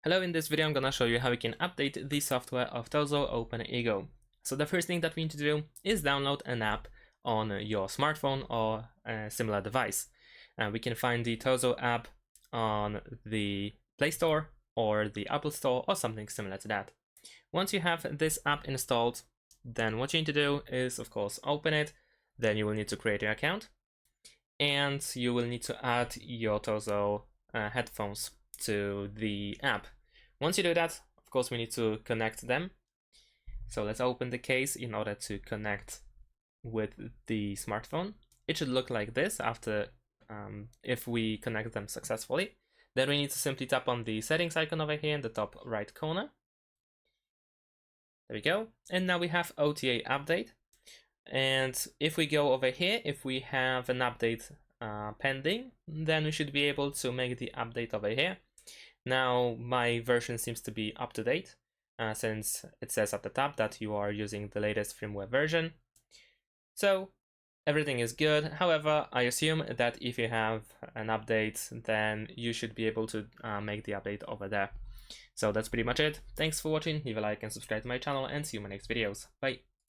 Hello, in this video I'm gonna show you how you can update the software of TOZO OpenEgo. So the first thing that we need to do is download an app on your smartphone or a similar device. We can find the TOZO app on the Play Store or the Apple Store or something similar to that. Once you have this app installed, then what you need to do is, of course, open it. Then you will need to create your account and you will need to add your TOZO headphones to the app. Once you do that, of course, we need to connect them. So let's open the case in order to connect with the smartphone. It should look like this after if we connect them successfully. Then we need to simply tap on the settings icon over here in the top right corner. There we go. And now we have OTA update. And if we go over here, if we have an update pending, then we should be able to make the update over here. Now my version seems to be up to date since it says at the top that you are using the latest firmware version. So everything is good. However, I assume that if you have an update, then you should be able to make the update over there. So that's pretty much it. Thanks for watching. Leave a like and subscribe to my channel and see you in my next videos. Bye.